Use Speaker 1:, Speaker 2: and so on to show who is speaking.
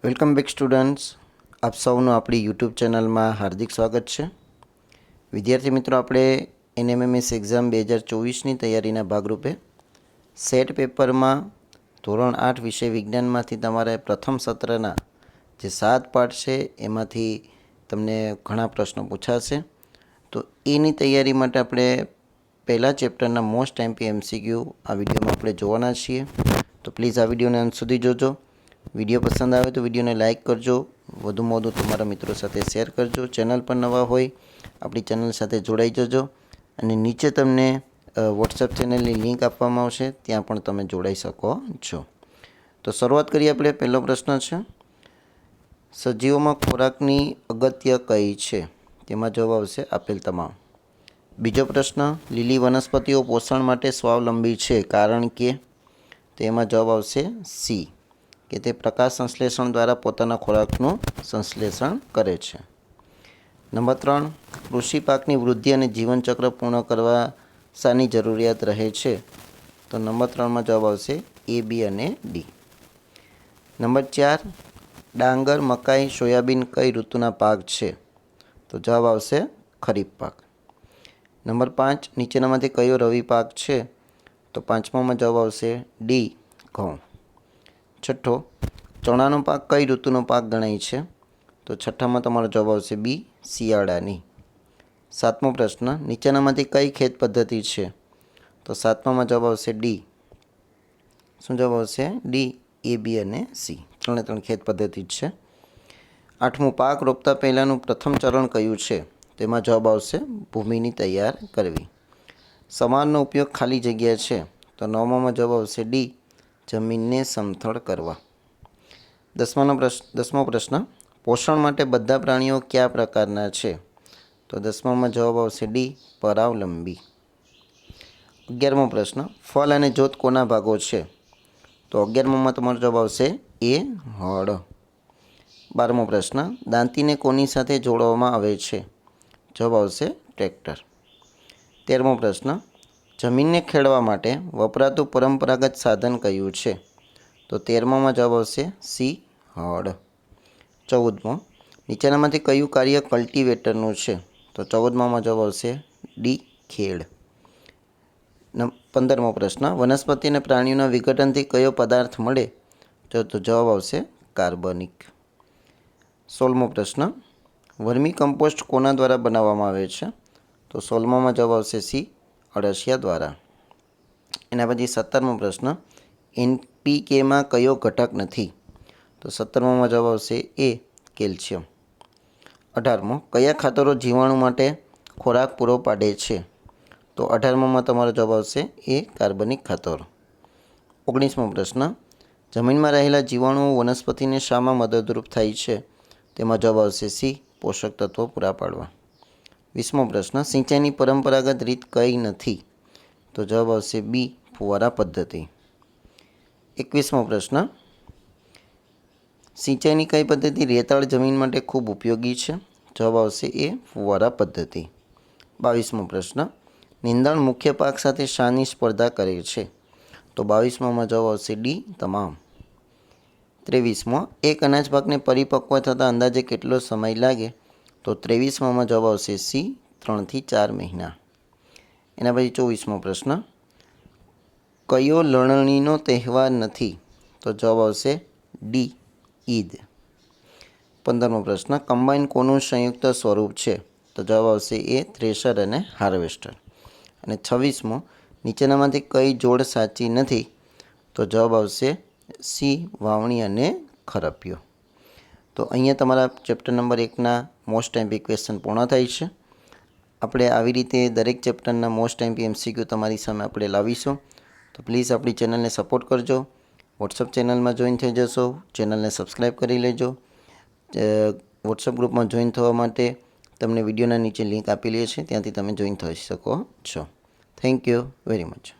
Speaker 1: Welcome back students, આપ સૌનું આપણી યુટ્યુબ ચેનલમાં હાર્દિક સ્વાગત છે. વિદ્યાર્થી મિત્રો, આપણે NMMS એક્ઝામ 2024ની તૈયારીના ભાગરૂપે સેટ પેપરમાં ધોરણ 8 વિષય વિજ્ઞાનમાંથી તમારે પ્રથમ સત્રના જે 7 પાઠ છે એમાંથી તમને ઘણા પ્રશ્નો પૂછાશે. તો એની તૈયારી માટે આપણે પહેલા ચેપ્ટરના મોસ્ટ MCQ આ વિડીયોમાં આપણે જોવાના છીએ. તો પ્લીઝ આ વિડીયોને અંત સુધી જોજો. વિડીયો પસંદ આવે તો વિડીયોને લાઇક કરજો, વધુમાં વધુ તમારા મિત્રો સાથે શેર કરજો. ચેનલ પર નવા હોય આપણી ચેનલ સાથે જોડાઈ જજો અને નીચે તમને વોટ્સએપ ચેનલની લિંક આપવામાં આવશે, ત્યાં પણ તમે જોડાઈ શકો છો. તો શરૂઆત કરીએ આપણે. પહેલો પ્રશ્ન છે, સજીવોમાં ખોરાકની અગત્ય કઈ છે? તેમાં જવાબ આવશે આપેલ તમામ. બીજો પ્રશ્ન, લીલી વનસ્પતિઓ પોષણ માટે સ્વાવલંબી છે કારણ કે? તેમાં જવાબ આવશે સી, કે તે પ્રકાશ સંશ્લેષણ દ્વારા પોતાના ખોરાકનું સંશ્લેષણ કરે છે. નંબર 3, કૃષિ પાકની વૃદ્ધિ અને જીવનચક્ર પૂર્ણ કરવા શાની જરૂરિયાત રહે છે? તો નંબર 3માં જવાબ આવશે A, B અને D. નંબર 4, ડાંગર, મકાઈ, સોયાબીન કઈ ઋતુના પાક છે? તો જવાબ આવશે ખરીફ પાક. નંબર 5, નીચેનામાંથી કયો રવિ પાક છે? તો 5મામાં જવાબ આવશે D, ઘઉં. છઠ્ઠો, ચણાનો પાક કઈ ઋતુનો પાક ગણાય છે? તો છઠ્ઠામાં તમારો જવાબ આવશે B, શિયાળાની. 7મો પ્રશ્ન, નીચેનામાંથી કઈ ખેત પદ્ધતિ છે? તો 7મામાં જવાબ આવશે D. શું જવાબ આવશે? D, A, B અને C. 3 ખેત પદ્ધતિ છે. 8મું, પાક રોપતા પહેલાંનું પ્રથમ ચરણ કયું છે? તેમાં જવાબ આવશે ભૂમિની તૈયાર કરવી. સમાનનો ઉપયોગ ખાલી જગ્યા છે? તો 9મામાં જવાબ આવશે D, જમીનને સમથળ કરવા. 10મો પ્રશ્ન, પોષણ માટે બધા પ્રાણીઓ કયા પ્રકારના છે? તો 10મામાં જવાબ આવશે D, પરાવલંબી. 11મો પ્રશ્ન, ફળ અને જોત કોના ભાગો છે? તો 11મામાં તમારો જવાબ આવશે A, હળ. 12મો પ્રશ્ન, દાંતીને કોની સાથે જોડવામાં આવે છે? જવાબ આવશે ટ્રેક્ટર. 13મો પ્રશ્ન, જમીનને ખેડવા માટે વપરાતું પરંપરાગત સાધન કયું છે? તો 13મામાં જવાબ આવશે C, હળ. 14મો, નીચેનામાંથી કયું કાર્ય કલ્ટિવેટરનું છે? તો 14મામાં જવાબ આવશે D, ખેડ. 15મો પ્રશ્ન, વનસ્પતિ અને પ્રાણીઓના વિઘટનથી કયો પદાર્થ મળે? તો જવાબ આવશે કાર્બનિક. 16મો પ્રશ્ન, વર્મી કમ્પોસ્ટ કોના દ્વારા બનાવવામાં આવે છે? તો 16મામાં જવાબ આવશે C, અળસિયા દ્વારા. એના પછી 17મો પ્રશ્ન, NPKમાં કયો ઘટક નથી? તો 17મામાં જવાબ આવશે A, કેલ્શિયમ. 18મો, કયા ખાતરો જીવાણુ માટે ખોરાક પૂરો પાડે છે? તો 18મામાં તમારો જવાબ આવશે A, કાર્બનિક ખાતરો. 19મો પ્રશ્ન, જમીનમાં રહેલા જીવાણુઓ વનસ્પતિને શામાં મદદરૂપ થાય છે? તેમાં જવાબ આવશે C, પોષક તત્વો પૂરા પાડવા. 20મો પ્રશ્ન, સિંચાઈની પરંપરાગત રીત કઈ નથી? તો જવાબ આવશે B, ફુવારા પદ્ધતિ. 21મો પ્રશ્ન, સિંચાઈની કઈ પદ્ધતિ રેતાળ જમીન માટે ખૂબ ઉપયોગી છે? જવાબ આવશે A, ફુવારા પદ્ધતિ. 22મો પ્રશ્ન, નીંદણ મુખ્ય પાક સાથે શાની સ્પર્ધા કરે છે? તો 22મામાં જવાબ આવશે D, તમામ. 23મો, એક અનાજ પાકને પરિપક્વ થતાં અંદાજે કેટલો સમય લાગે? તો 23મામાં જવાબ આવશે C, 3 થી 4 મહિના. એના પછી 24મો પ્રશ્ન, કયો લણણીનો તહેવાર નથી? તો જવાબ આવશે D, ઈદ. 15મો પ્રશ્ન, કમ્બાઈન કોનું સંયુક્ત સ્વરૂપ છે? તો જવાબ આવશે A, થ્રેશર અને હાર્વેસ્ટર. અને 26મો, નીચેનામાંથી કઈ જોડ સાચી નથી? તો જવાબ આવશે C, વાવણી અને ખરપિયો. તો અહીંયા તમારા ચેપ્ટર નંબર 1ના મોસ્ટ ક્વેશ્ચન પૂર્ણ થાય છે. આપણે આવી રીતે દરેક ચેપ્ટરના મોસ્ટ MCQ તમારી સામે આપણે લાવીશું. તો પ્લીઝ આપણી ચેનલને સપોર્ટ કરજો. વોટ્સઅપ ચેનલમાં જોઈન થઈ જશો, ચેનલને સબસ્ક્રાઈબ કરી લેજો. વોટ્સઅપ ગ્રુપમાં જોઈન થવા માટે તમને વિડીયોના નીચે લિંક આપેલી છે, ત્યાંથી તમે જોઈન થઈ શકો છો. Thank you very much.